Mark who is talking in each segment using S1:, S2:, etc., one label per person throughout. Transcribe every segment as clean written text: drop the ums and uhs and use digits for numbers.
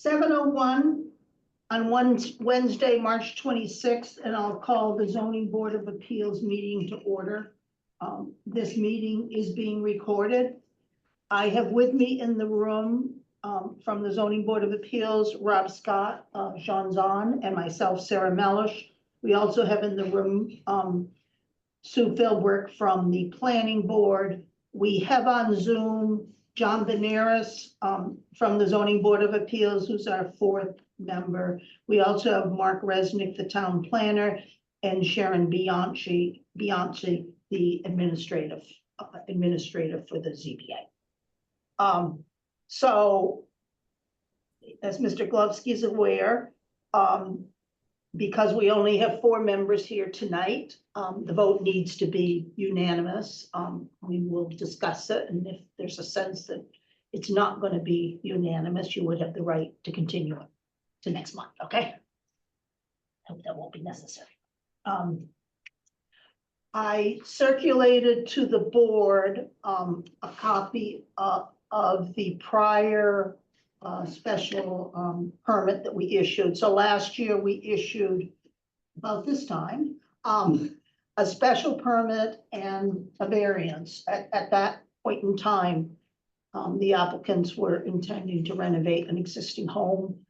S1: 7:01 on Wednesday, March 26th, and I'll call the Zoning Board of Appeals meeting to order. This meeting is being recorded. I have with me in the room from the Zoning Board of Appeals, Rob Scott, Sean Zahn, and myself, Sarah Mellish. We also have in the room Sue Philbrick from the Planning Board. We have on Zoom John Benares from the Zoning Board of Appeals, who's our fourth member. We also have Mark Resnick, the town planner, and Sharon Bianchi, the administrator for the ZBA. So as Mr. Glovsky is aware, because we only have 4 members here tonight, the vote needs to be unanimous. We will discuss it, and if there's a sense that it's not going to be unanimous, you would have the right to continue it to next month, okay? Hope that won't be necessary. I circulated to the board a copy of the prior special permit that we issued. So last year we issued, about this time, a special permit and a variance. At that point in time, the applicants were intending to renovate an existing home.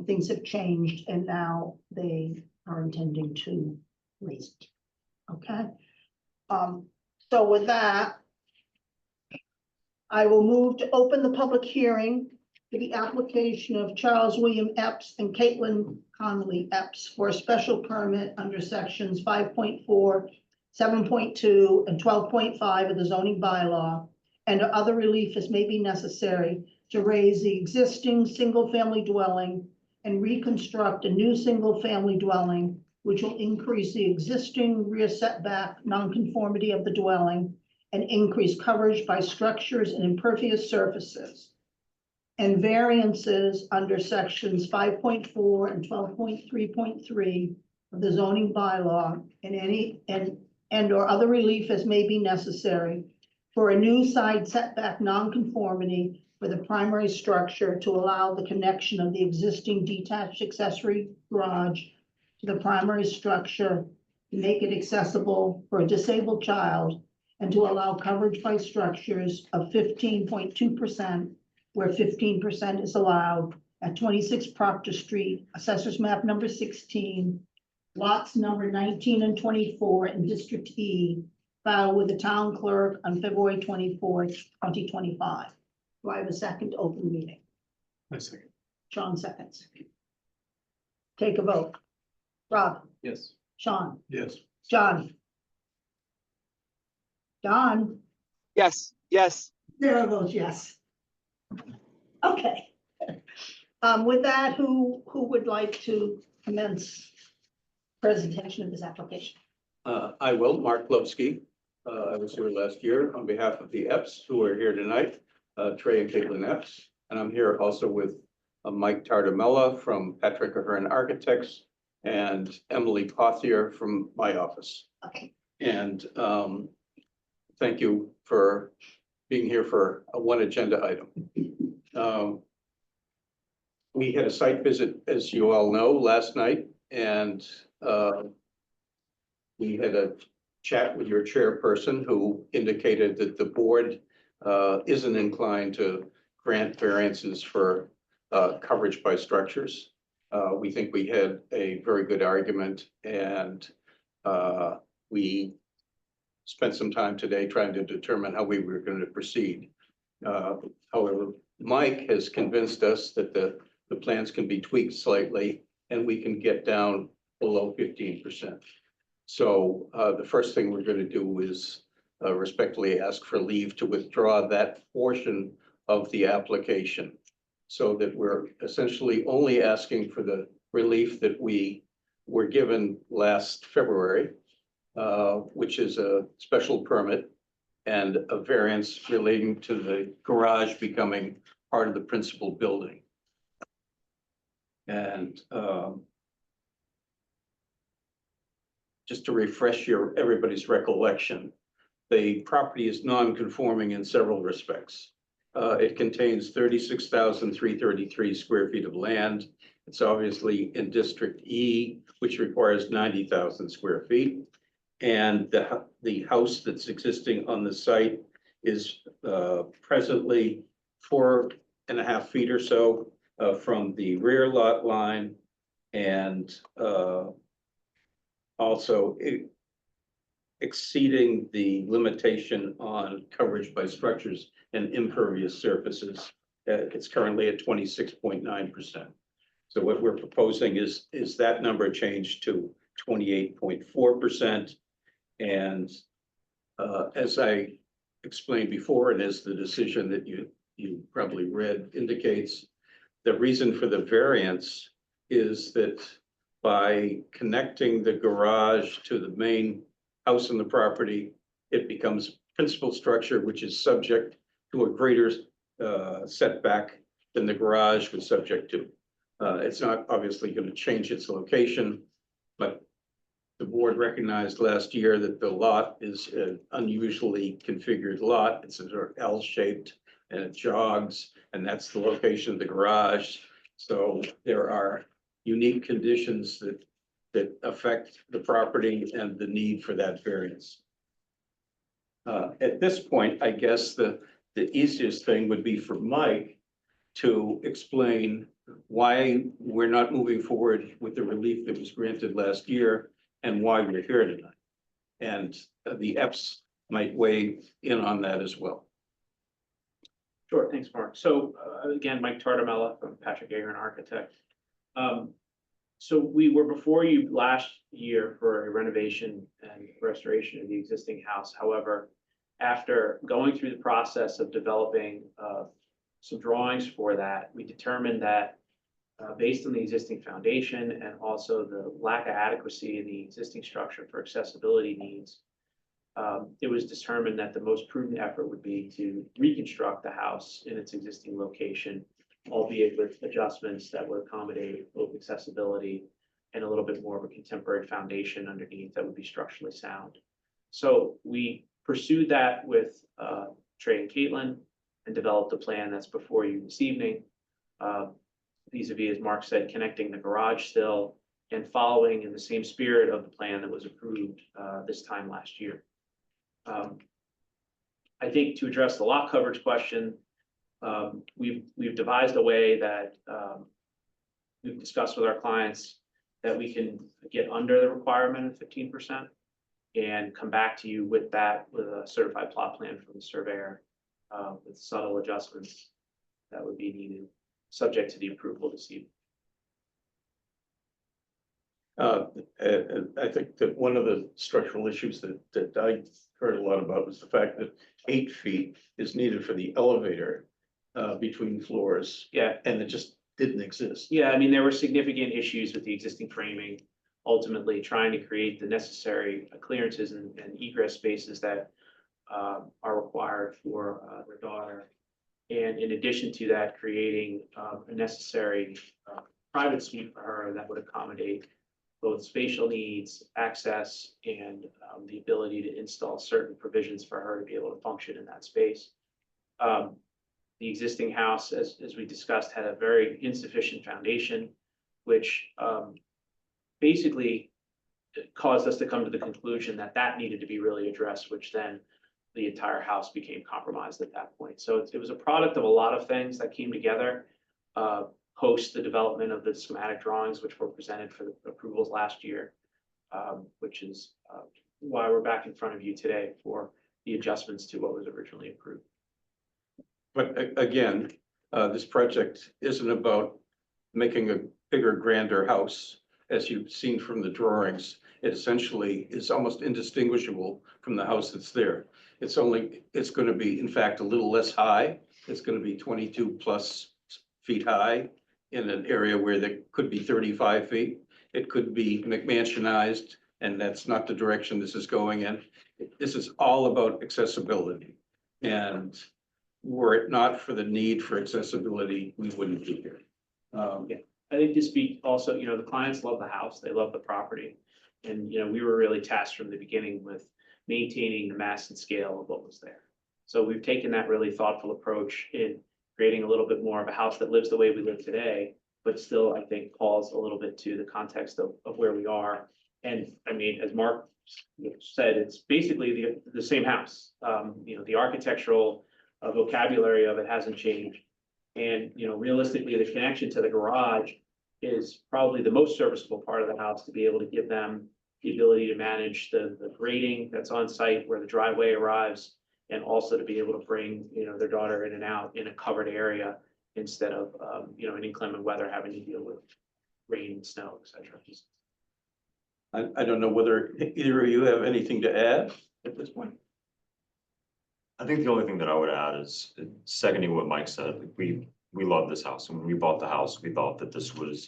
S1: Things have changed and now they are intending to raise it. Okay. So with that, I will move to open the public hearing for the application of Charles William Epps and Caitlin Connolly Epps for a special permit under sections 5.4, 7.2, and 12.5 of the zoning bylaw, and other relief as may be necessary to raise the existing single-family dwelling and reconstruct a new single-family dwelling, which will increase the existing rear setback nonconformity of the dwelling and increase coverage by structures and impervious surfaces, and variances under sections 5.4 and 12.3.3 of the zoning bylaw, and or other relief as may be necessary for a new side setback nonconformity for the primary structure to allow the connection of the existing detached accessory garage to the primary structure, to make it accessible for a disabled child, and to allow coverage by structures of 15.2%, where 15% is allowed, at 26 Proctor Street, Assessors Map number 16, lots number 19 and 24 in District E, filed with the town clerk on February 24th, 2025. Do I have a second to open the meeting?
S2: I second.
S1: Sean seconds. Take a vote. Rob?
S2: Yes.
S1: Sean?
S2: Yes.
S1: John? Don?
S3: Yes, yes.
S1: Sarah votes yes. Okay. With that, who would like to commence presentation of this application?
S2: I will, Mark Glovsky. I was here last year on behalf of the Epps who are here tonight, Trey and Caitlin Epps. And I'm here also with Mike Tardamella from Patrick Ahern Architects and Emily Pothier from my office.
S1: Okay.
S2: And thank you for being here for one agenda item. We had a site visit, as you all know, last night, and we had a chat with your chairperson who indicated that the board isn't inclined to grant variances for coverage by structures. We think we had a very good argument, and we spent some time today trying to determine how we were going to proceed. However, Mike has convinced us that the plans can be tweaked slightly and we can get down below 15%. So the first thing we're going to do is respectfully ask for leave to withdraw that portion of the application, so that we're essentially only asking for the relief that we were given last February, which is a special permit and a variance relating to the garage becoming part of the principal building. And just to refresh everybody's recollection, the property is non-conforming in several respects. It contains 36,333 square feet of land. It's obviously in District E, which requires 90,000 square feet. And the house that's existing on the site is presently 4.5 feet or so from the rear lot line, and also exceeding the limitation on coverage by structures and impervious surfaces. It's currently at 26.9%. So what we're proposing is that number changed to 28.4%. And as I explained before, and as the decision that you probably read indicates, the reason for the variance is that by connecting the garage to the main house on the property, it becomes principal structure, which is subject to a greater setback than the garage was subject to. It's not obviously going to change its location, but the board recognized last year that the lot is an unusually configured lot. It's sort of L-shaped and it jogs, and that's the location of the garage. So there are unique conditions that affect the property and the need for that variance. At this point, I guess the easiest thing would be for Mike to explain why we're not moving forward with the relief that was granted last year and why we're here tonight. And the EPS might weigh in on that as well.
S4: Sure, thanks, Mark. So again, Mike Tartamella from Patrick Ahern Architect. So we were before you last year for a renovation and restoration of the existing house. However, after going through the process of developing some drawings for that, we determined that based on the existing foundation and also the lack of adequacy in the existing structure for accessibility needs, it was determined that the most prudent effort would be to reconstruct the house in its existing location, albeit with adjustments that would accommodate both accessibility and a little bit more of a contemporary foundation underneath that would be structurally sound. So we pursued that with Trey and Caitlin and developed a plan that's before you this evening. Vis-a-vis, as Mark said, connecting the garage still and following in the same spirit of the plan that was approved this time last year. I think to address the lot coverage question, we've devised a way that we've discussed with our clients that we can get under the requirement of 15% and come back to you with that, with a certified plot plan from the surveyor with subtle adjustments that would be needed, subject to the approval this evening.
S2: I think that one of the structural issues that I heard a lot about was the fact that 8 feet is needed for the elevator between floors.
S4: Yeah.
S2: And it just didn't exist.
S4: Yeah, I mean, there were significant issues with the existing framing, ultimately trying to create the necessary clearances and egress spaces that are required for their daughter. And in addition to that, creating a necessary private suite for her that would accommodate both spatial needs, access, and the ability to install certain provisions for her to be able to function in that space. The existing house, as we discussed, had a very insufficient foundation, which basically caused us to come to the conclusion that that needed to be really addressed, which then the entire house became compromised at that point. So it was a product of a lot of things that came together post the development of the schematic drawings, which were presented for the approvals last year, which is why we're back in front of you today for the adjustments to what was originally approved.
S2: But again, this project isn't about making a bigger, grander house. As you've seen from the drawings, it essentially is almost indistinguishable from the house that's there. It's going to be, in fact, a little less high. It's going to be 22 plus feet high in an area where there could be 35 feet. It could be McMansionized, and that's not the direction this is going in. This is all about accessibility. And were it not for the need for accessibility, we wouldn't be here.
S4: I think to speak also, the clients love the house, they love the property. And, we were really tasked from the beginning with maintaining the mass and scale of what was there. So we've taken that really thoughtful approach in creating a little bit more of a house that lives the way we live today, but still, I think, calls a little bit to the context of where we are. And I mean, as Mark said, it's basically the same house. The architectural vocabulary of it hasn't changed. And, realistically, the connection to the garage is probably the most serviceable part of the house to be able to give them the ability to manage the grading that's on site where the driveway arrives, and also to be able to bring, their daughter in and out in a covered area instead of, in inclement weather, having to deal with rain and snow, et cetera.
S2: I don't know whether either of you have anything to add at this point.
S5: I think the only thing that I would add is seconding what Mike said. We love this house. And when we bought the house, we thought that this was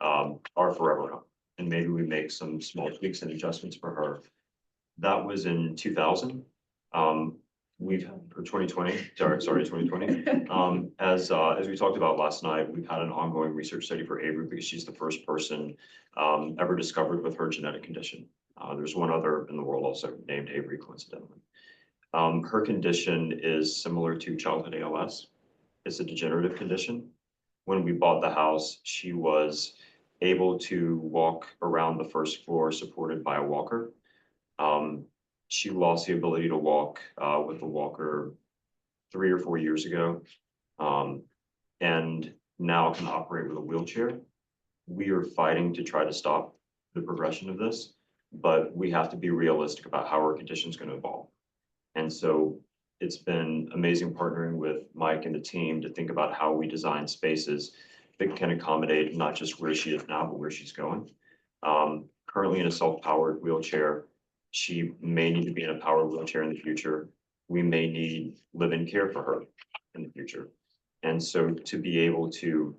S5: our forever home. And maybe we make some small tweaks and adjustments for her. That was in 2000. For 2020, sorry, 2020. As we talked about last night, we've had an ongoing research study for Avery because she's the first person ever discovered with her genetic condition. There's one other in the world also named Avery, coincidentally. Her condition is similar to childhood ALS. It's a degenerative condition. When we bought the house, she was able to walk around the first floor supported by a walker. She lost the ability to walk with a walker 3 or 4 years ago, and now can operate with a wheelchair. We are fighting to try to stop the progression of this, but we have to be realistic about how our condition is going to evolve. And so it's been amazing partnering with Mike and the team to think about how we design spaces that can accommodate not just where she is now, but where she's going. Currently in a self-powered wheelchair. She may need to be in a powered wheelchair in the future. We may need live-in care for her in the future. And so to be able to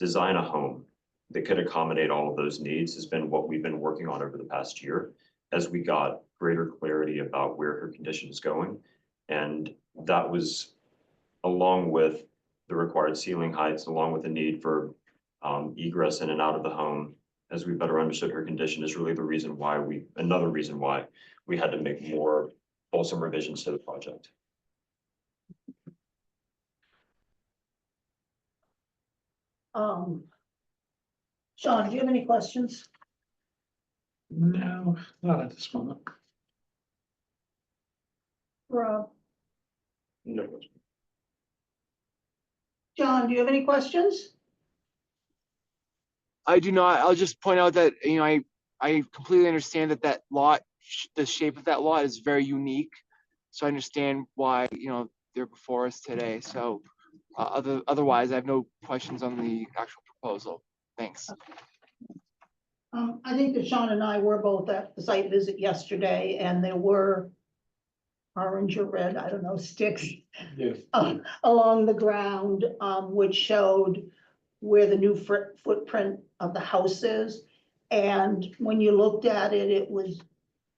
S5: design a home that could accommodate all of those needs has been what we've been working on over the past year as we got greater clarity about where her condition is going. And that was along with the required ceiling heights, along with the need for egress in and out of the home. As we better understood her condition is really another reason why we had to make more fulsome revisions to the project.
S1: Sean, do you have any questions?
S6: No, not at this moment.
S1: Rob?
S2: No.
S1: John, do you have any questions?
S3: I do not. I'll just point out that, I completely understand that lot, the shape of that lot is very unique. So I understand why, they're before us today. So otherwise, I have no questions on the actual proposal. Thanks.
S1: I think that Sean and I were both at the site visit yesterday, and there were orange or red, I don't know, sticks along the ground, which showed where the new footprint of the house is. And when you looked at it, it was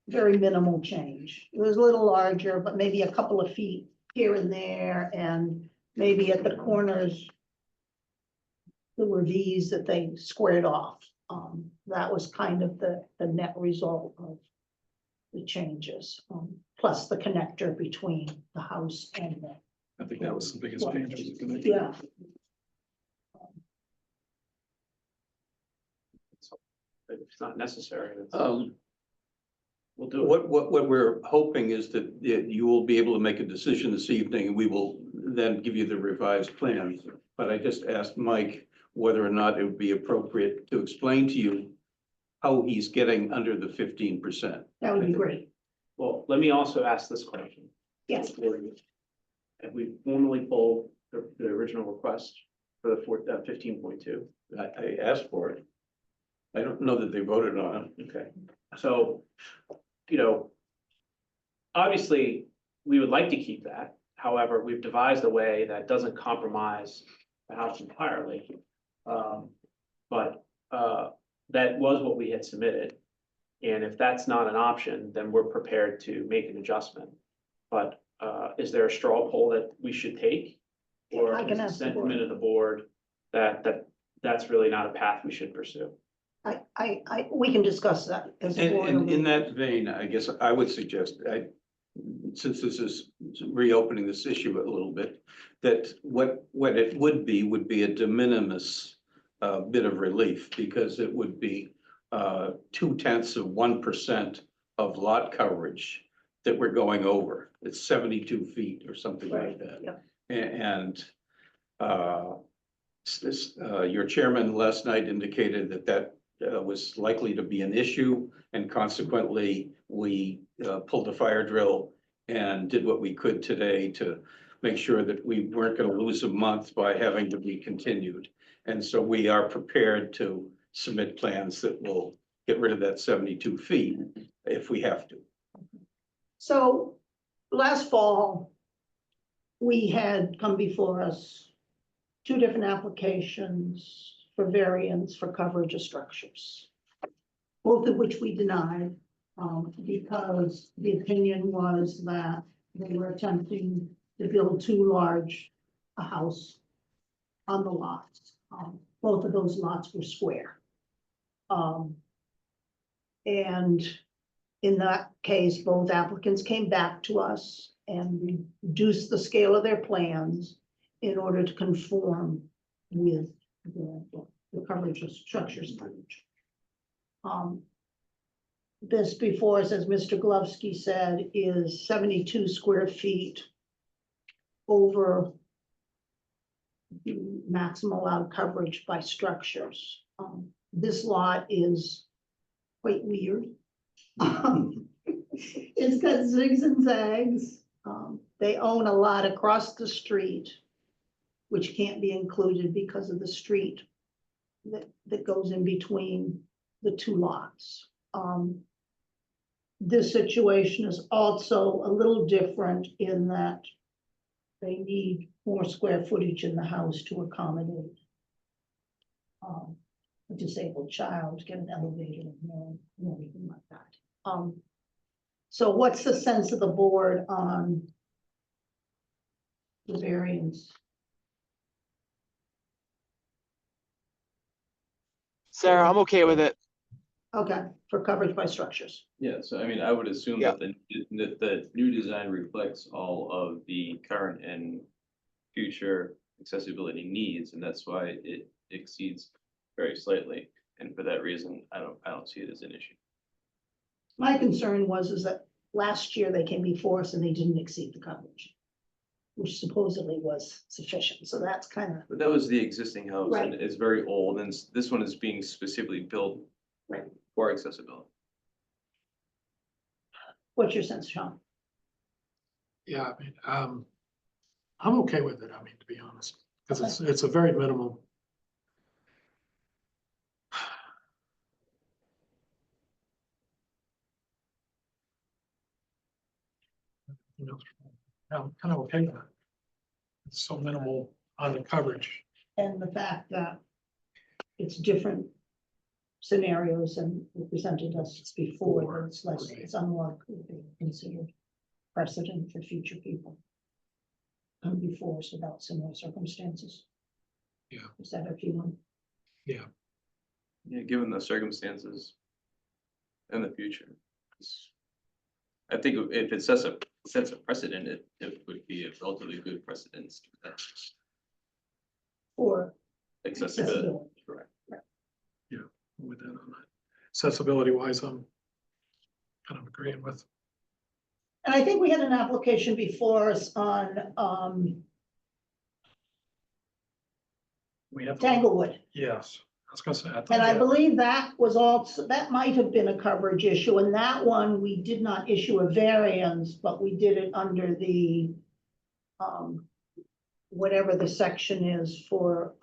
S1: very minimal change. It was a little larger, but maybe a couple of feet here and there, and maybe at the corners, there were V's that they squared off. That was kind of the net result of the changes, plus the connector between the house and the.
S6: I think that was the biggest change. Was the connector.
S1: Yeah.
S4: If it's not necessary, we'll do it.
S2: What we're hoping is that you will be able to make a decision this evening, and we will then give you the revised plans. But I just asked Mike whether or not it would be appropriate to explain to you how he's getting under the 15%.
S1: That would be great.
S4: Well, let me also ask this question.
S1: Yes.
S4: For you. Have we formally pulled the original request for the 15.2?
S2: I asked for it. I don't know that they voted on it.
S4: Okay, so, obviously, we would like to keep that. However, we've devised a way that doesn't compromise the house entirely. But that was what we had submitted. And if that's not an option, then we're prepared to make an adjustment. But is there a straw poll that we should take? Or
S1: I can
S4: is the
S1: ask the board.
S4: sentiment of the board that's really not a path we should pursue?
S1: We can discuss that as a board.
S2: And in that vein, I guess I would suggest, since this is reopening this issue a little bit, that what it would be a de minimis bit of relief, because it would be 0.2% of lot coverage that we're going over. It's 72 feet or something like that.
S1: Yep.
S2: And your chairman last night indicated that was likely to be an issue, and consequently, we pulled the fire drill and did what we could today to make sure that we weren't going to lose a month by having to be continued. And so we are prepared to submit plans that will get rid of that 72 feet if we have to.
S1: So last fall, we had come before us two different applications for variance for coverage of structures, both of which we denied, because the opinion was that they were attempting to build too large a house on the lots. Both of those lots were square. And in that case, both applicants came back to us and reduced the scale of their plans in order to conform with the coverage of structures coverage. This before us, as Mr. Glovsky said, is 72 square feet over the maximum allowed coverage by structures. This lot is quite weird. It's got zigs and zags. They own a lot across the street, which can't be included because of the street that goes in between the two lots. This situation is also a little different in that they need more square footage in the house to accommodate a disabled child, get an elevator, and everything like that. So what's the sense of the board on the variance?
S3: Sarah, I'm okay with it.
S1: Okay, for coverage by structures.
S7: Yeah, so I mean, I would assume
S3: Yeah.
S7: that the new design reflects all of the current and future accessibility needs, and that's why it exceeds very slightly. And for that reason, I don't see it as an issue.
S1: My concern is that last year they came before us and they didn't exceed the coverage, which supposedly was sufficient. So that's kind of,
S7: But that was the existing house and
S1: Right.
S7: it's very old, and this one is being specifically built
S1: Right.
S7: for accessibility.
S1: what's your sense, Sean?
S6: Yeah, I mean, I'm okay with it, I mean, to be honest, because it's a very minimal. You know, I'm kind of okay with it. It's so minimal on the coverage.
S1: And the fact that it's different scenarios and we presented us before, that it's less, it's unlikely to be considered precedent for future people come before us without similar circumstances.
S6: Yeah.
S1: Is that a feeling?
S7: Yeah, given the circumstances in the future. I think if it sets a precedent, it would be a relatively good precedent.
S1: Or
S7: Accessibility,
S1: accessibility?
S7: correct.
S6: With that on that. Accessibility wise, I'm kind of agreeing with.
S1: And I think we had an application before us on
S6: We have.
S1: Tanglewood.
S6: Yes, I was gonna say. thought
S1: And I
S6: that-
S1: believe that was also, that might have been a coverage issue, and that one, we did not issue a variance, but we did it under the whatever the section is for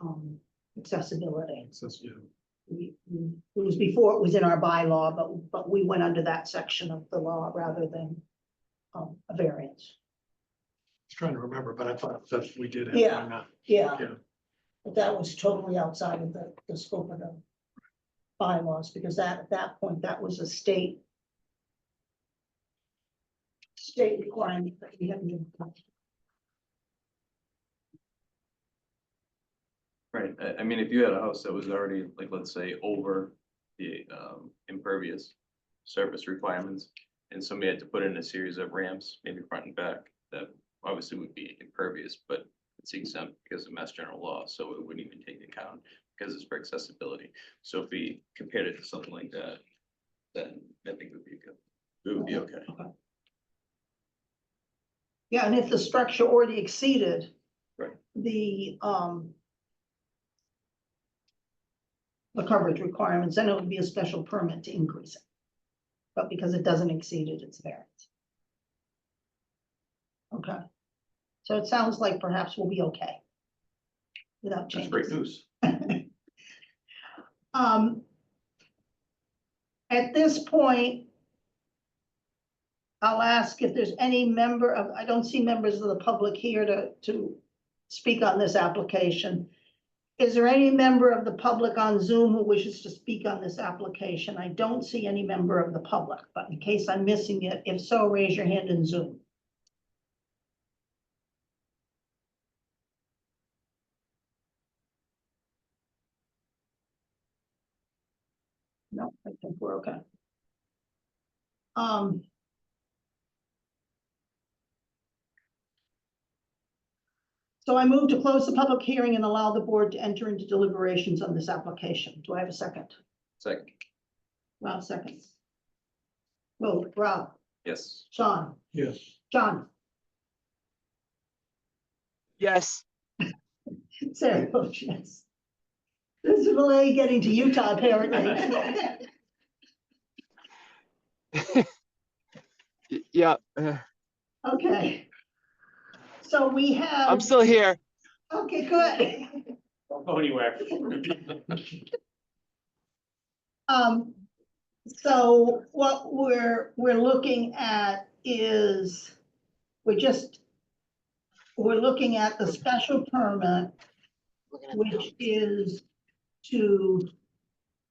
S1: accessibility.
S6: Says, yeah,
S1: It was before it was in our bylaw, but we went under that section of the law rather than a variance.
S6: I was trying to remember, but I thought that we did. have
S1: Yeah.
S6: one,
S1: Yeah.
S6: Yeah.
S1: But that was totally outside of the scope of the bylaws, because at that point, that was a state requirement that we hadn't been.
S7: Right, I mean, if you had a house that was already, like, let's say, over the impervious surface requirements, and somebody had to put in a series of ramps, maybe front and back, that obviously would be impervious, but it's exempt because of Mass General Law, so it wouldn't even take account because it's for accessibility. So if we compared it to something like that, then I think it would be good. It would be okay.
S1: Yeah, and if the structure already exceeded.
S7: Right.
S1: The coverage requirements, then it would be a special permit to increase it. But because it doesn't exceed it, it's variance. Okay. So it sounds like perhaps we'll be okay. Without
S2: That's
S1: changes.
S2: great news.
S1: At this point, I'll ask if there's any member of, I don't see members of the public here to speak on this application. Is there any member of the public on Zoom who wishes to speak on this application? I don't see any member of the public, but in case I'm missing it, if so, raise your hand in Zoom. No, I think we're okay. So I move to close the public hearing and allow the board to enter into deliberations on this application. Do I have a second?
S7: Second,
S1: Rob seconds. Vote, Rob,
S7: yes.
S1: Sean,
S6: Yes.
S1: John,
S3: Yes.
S1: Sarah votes yes. This is Malay getting to Utah apparently.
S3: Yeah,
S1: Okay. So we have.
S3: I'm still here.
S1: Okay, good.
S4: Don't go anywhere.
S1: So what we're looking at is, we're looking at the special permit, which is to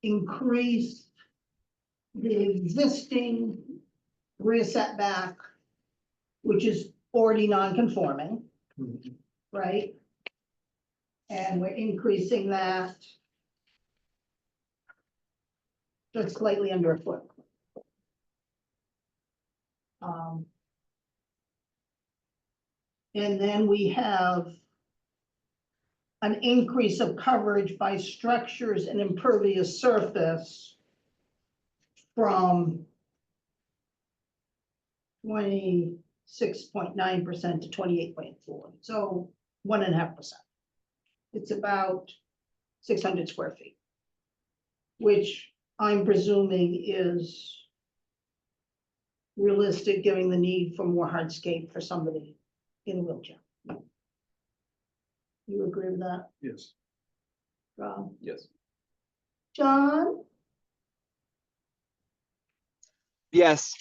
S1: increase the existing rear setback, which is already non-conforming, right? And we're increasing that just slightly under a foot. And then we have an increase of coverage by structures and impervious surface from 26.9% to 28.4%, so 1.5%. It's about 600 square feet, which I'm presuming is realistic, given the need for more hardscape for somebody in a wheelchair. You agree with that,
S6: Yes.
S1: Rob?
S7: Yes.
S1: John?
S3: Yes.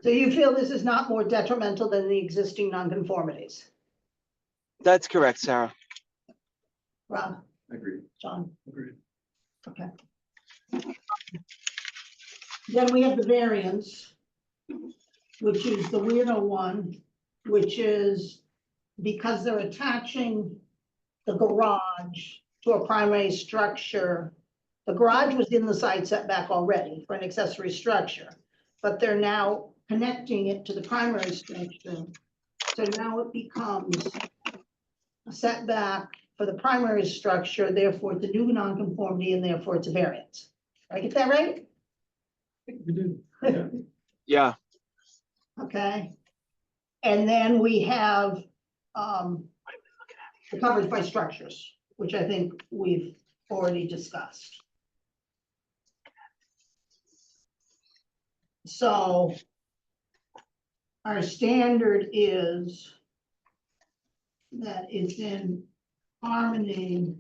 S1: So you feel this is not more detrimental than the existing nonconformities?
S3: That's correct, Sarah.
S1: Rob,
S7: Agreed.
S1: John?
S6: Agreed.
S1: Okay. Then we have the variance, which is the weirdo one, which is because they're attaching the garage to a primary structure. The garage was in the side setback already for an accessory structure, but they're now connecting it to the primary structure. So now it becomes a setback for the primary structure, therefore it's a new nonconformity and therefore it's a variance. Did I get that right?
S6: You did. Yeah.
S3: Yeah.
S1: Okay. And then we have the coverage by structures, which I think we've already discussed. So our standard is that it's in harmony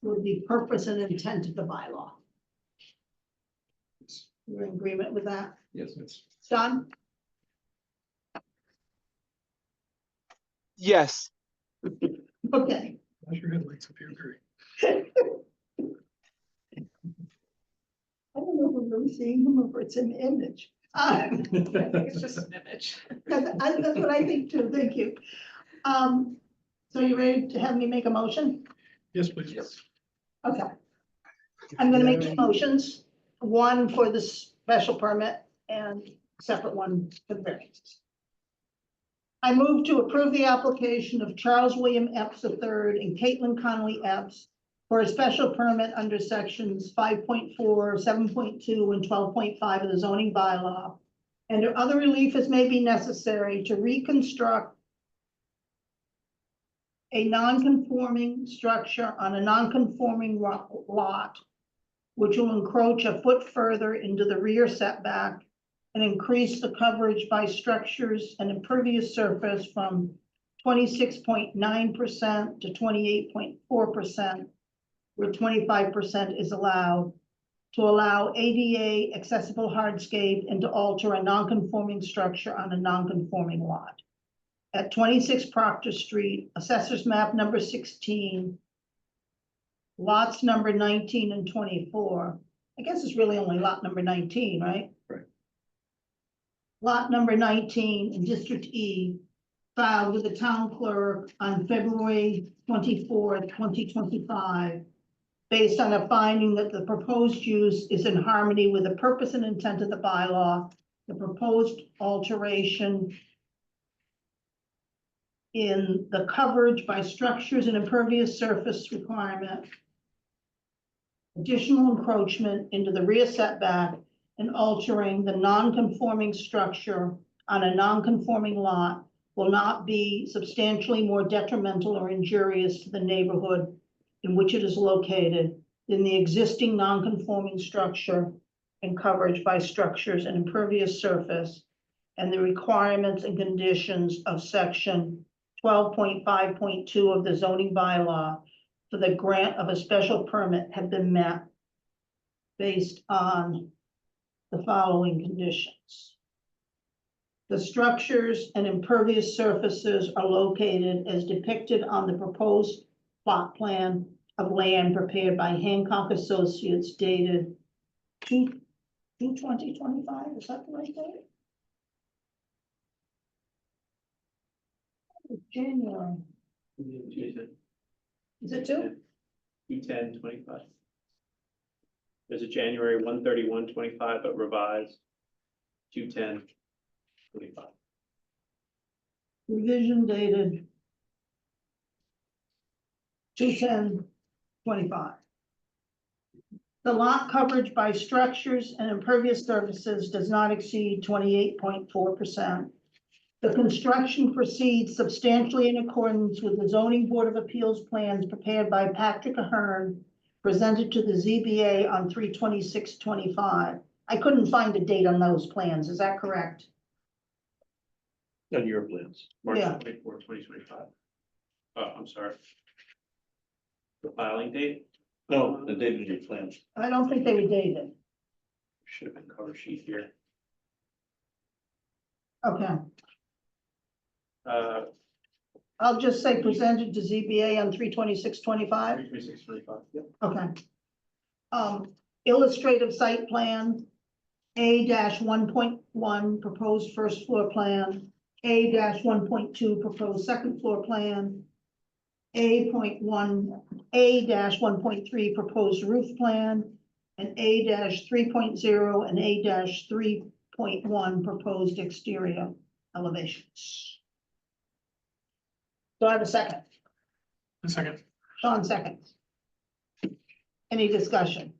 S1: with the purpose and intent of the bylaw. You're in agreement with that?
S7: Yes.
S1: John?
S3: Yes.
S1: Okay.
S6: Flash your headlights if you agree.
S1: I don't know if we're really seeing them or if it's an image.
S8: It's just an image.
S1: That's what I think too, thank you. So you ready to have me make a motion?
S6: Yes, please.
S7: Yes.
S1: Okay. I'm gonna make two motions. one for the special permit and separate one for the variances. I move to approve the application of Charles William Epps III and Caitlin Connolly Epps for a special permit under sections 5.4, 7.2, and 12.5 of the zoning bylaw, and other relief as may be necessary to reconstruct a non-conforming structure on a non-conforming lot, which will encroach a foot further into the rear setback and increase the coverage by structures and impervious surface from 26.9% to 28.4%, where 25% is allowed, to allow ADA accessible hardscape and to alter a non-conforming structure on a non-conforming lot. At 26 Proctor Street, Assessors Map number 16, lots number 19 and 24. I guess it's really only lot number 19, right?
S2: Right.
S1: Lot number 19 in District E, filed with the town clerk on February 24th, 2025, based on a finding that the proposed use is in harmony with the purpose and intent of the bylaw. The proposed alteration in the coverage by structures and impervious surface requirement, additional encroachment into the rear setback, and altering the non-conforming structure on a non-conforming lot will not be substantially more detrimental or injurious to the neighborhood in which it is located than the existing non-conforming structure and coverage by structures and impervious surface, and the requirements and conditions of section 12.5.2 of the zoning bylaw for the grant of a special permit have been met based on the following conditions. The structures and impervious surfaces are located as depicted on the proposed plot plan of land prepared by Hancock Associates dated 2/20/25, is that the right date? January, is it two?
S4: 2/10/25. There's a January 1/31/25, but revised 2/10/25.
S1: Revision dated 2/10/25. The lot coverage by structures and impervious surfaces does not exceed 28.4%. The construction proceeds substantially in accordance with the zoning board of appeals plans prepared by Patrick Ahern, presented to the ZBA on 3/26/25. I couldn't find a date on those plans, is that correct?
S2: On your plans.
S4: March
S1: Yeah.
S4: 24, 2025. Oh, I'm sorry. The filing date
S2: No, the date of your plans.
S1: I don't think they were dated.
S4: should have been cover sheet here.
S1: Okay,
S4: Uh,
S1: I'll just say presented to ZBA on 3/26/25.
S4: 3/26/25, yep.
S1: Okay. Illustrative site plan, A-1.1 proposed first floor plan, A-1.2 proposed second floor plan, A.1.3 proposed roof plan, and A-3.0 and A-3.1 proposed exterior elevations. Do I have a second?
S6: A second.
S1: Sean seconds. Any discussion?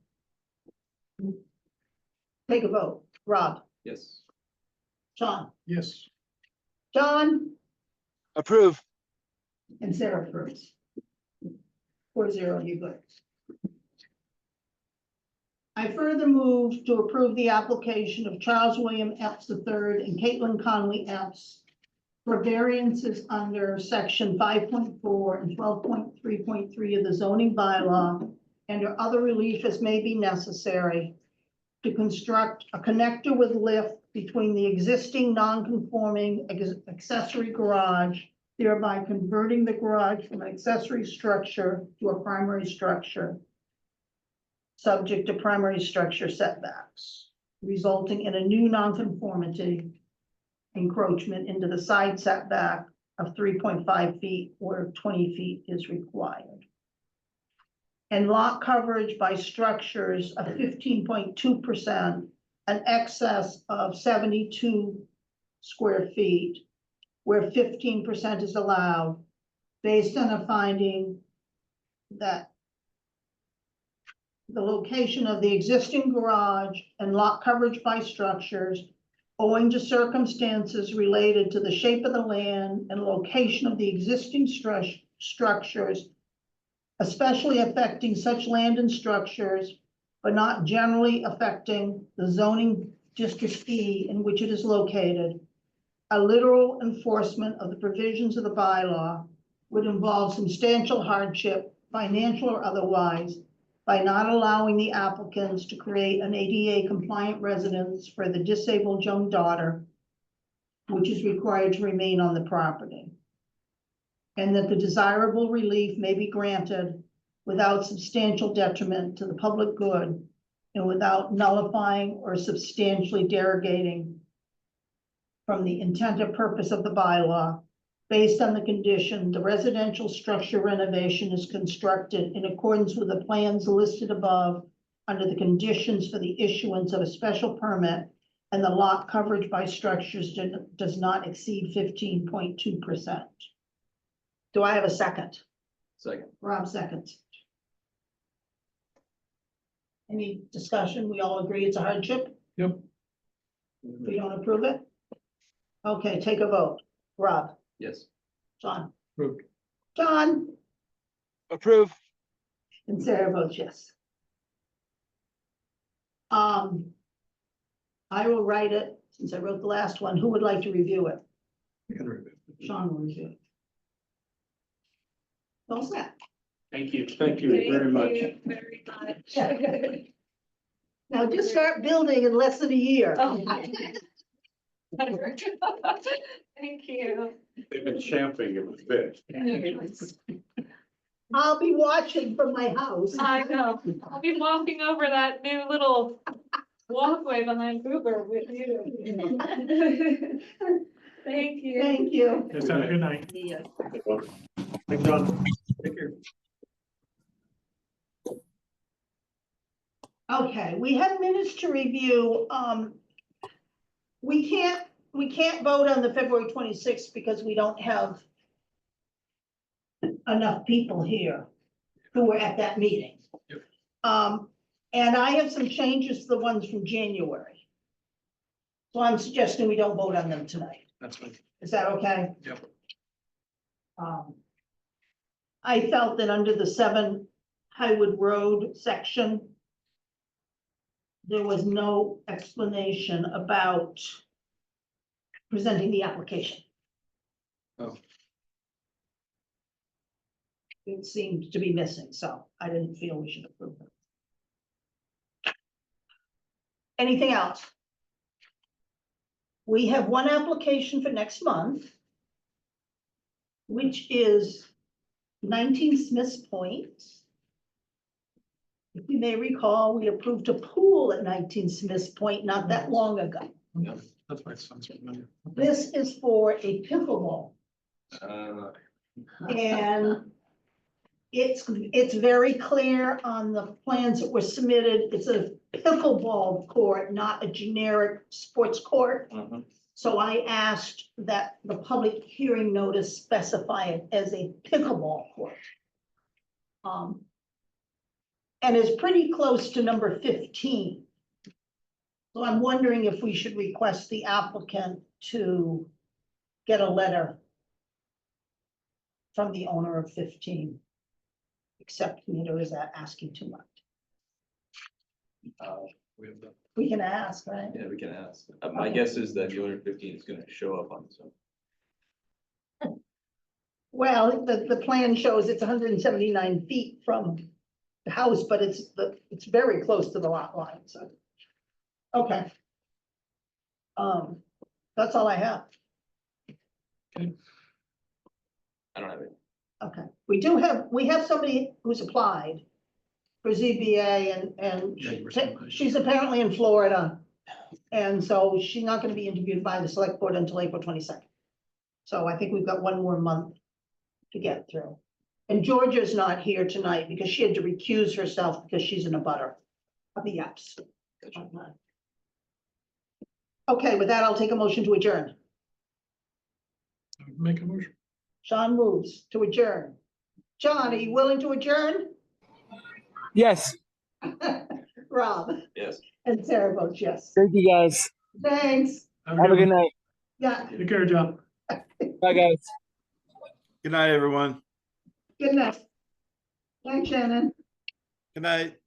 S1: Take a vote. Rob,
S7: Yes.
S1: Sean,
S6: Yes.
S1: John,
S3: Approve.
S1: and Sarah approves. 4-0, you good. I further move to approve the application of Charles William Epps III and Caitlin Connolly Epps for variances under section 5.4 and 12.3.3 of the zoning bylaw and or other relief as may be necessary to construct a connector with lift between the existing non-conforming accessory garage, thereby converting the garage from an accessory structure to a primary structure, subject to primary structure setbacks, resulting in a new nonconformity encroachment into the side setback of 3.5 feet where 20 feet is required. and lot coverage by structures of 15.2%, an excess of 72 square feet, where 15% is allowed, based on a finding that the location of the existing garage and lot coverage by structures, owing to circumstances related to the shape of the land and location of the existing structures, especially affecting such land and structures, but not generally affecting the zoning district E in which it is located, a literal enforcement of the provisions of the bylaw would involve substantial hardship, financial or otherwise, by not allowing the applicants to create an ADA compliant residence for the disabled young daughter, which is required to remain on the property. And that the desirable relief may be granted without substantial detriment to the public good and without nullifying or substantially derogating from the intent or purpose of the bylaw, based on the condition the residential structure renovation is constructed in accordance with the plans listed above under the conditions for the issuance of a special permit, and the lot coverage by structures does not exceed 15.2%. Do I have a second?
S7: Second.
S1: Rob seconds. Any discussion? We all agree it's a hardship?
S6: Yep.
S1: We don't approve it? Okay, take a vote. Rob,
S7: Yes.
S1: John,
S6: Approved.
S1: John,
S3: Approve.
S1: and Sarah votes yes. I will write it, since I wrote the last one. Who would like to review it?
S6: You can remove it.
S1: Sean will review it. All set.
S4: Thank you.
S2: Thank you very much.
S8: Thank you very much.
S1: Now just start building in less than a year.
S8: Oh. Thank you.
S2: They've been champing it with fit.
S1: I'll be watching from my house.
S8: I know. I'll be walking over that new little walkway behind Uber with you. Thank you.
S1: Thank you.
S6: Yes, have a good night.
S1: Yeah.
S6: Thank John. Take care.
S1: Okay, we have minutes to review. We can't vote on the February 26th because we don't have enough people here who were at that meeting.
S6: Yep.
S1: And I have some changes to the ones from January. So I'm suggesting we don't vote on them tonight.
S6: That's fine.
S1: Is that okay?
S6: Yep.
S1: I felt that under the 7 Highwood Road section, there was no explanation about presenting the application.
S6: Oh.
S1: It seemed to be missing, so I didn't feel we should approve it. Anything else? We have one application for next month, which is 19 Smith's Point. If you may recall, we approved a pool at 19 Smith's Point not that long ago.
S6: Yeah, that's my son's familiar.
S1: This is for a pickleball, and it's very clear on the plans that were submitted. It's a pickleball court, not a generic sports court. So I asked that the public hearing notice specify it as a pickleball court. And is pretty close to number 15. So I'm wondering if we should request the applicant to get a letter from the owner of 15, accepting it, or is that asking too much?
S6: We have the.
S1: We can ask, right?
S7: Yeah, we can ask. My guess is that the owner 15 is gonna show up on this one.
S1: Well, the plan shows it's 179 feet from the house, but it's very close to the lot line, so. Okay. That's all I have.
S7: I don't have it.
S1: Okay, we have somebody who's applied for ZBA and
S6: Yeah, you were saying that.
S1: she's apparently in Florida. And so she's not gonna be interviewed by the select board until April 22nd. So I think we've got one more month to get through. And Georgia's not here tonight because she had to recuse herself because she's in a butter of the apps. Okay, with that, I'll take a motion to adjourn.
S6: Make a motion.
S1: Sean moves to adjourn. John, are you willing to adjourn?
S3: Yes,
S1: Rob
S7: Yes.
S1: and Sarah votes yes.
S3: thank you guys.
S1: Thanks.
S3: Have a good night.
S1: Yeah,
S6: Take care, John.
S3: Bye, guys.
S9: Good night, everyone.
S1: good night. Thanks, Shannon.
S9: Good night.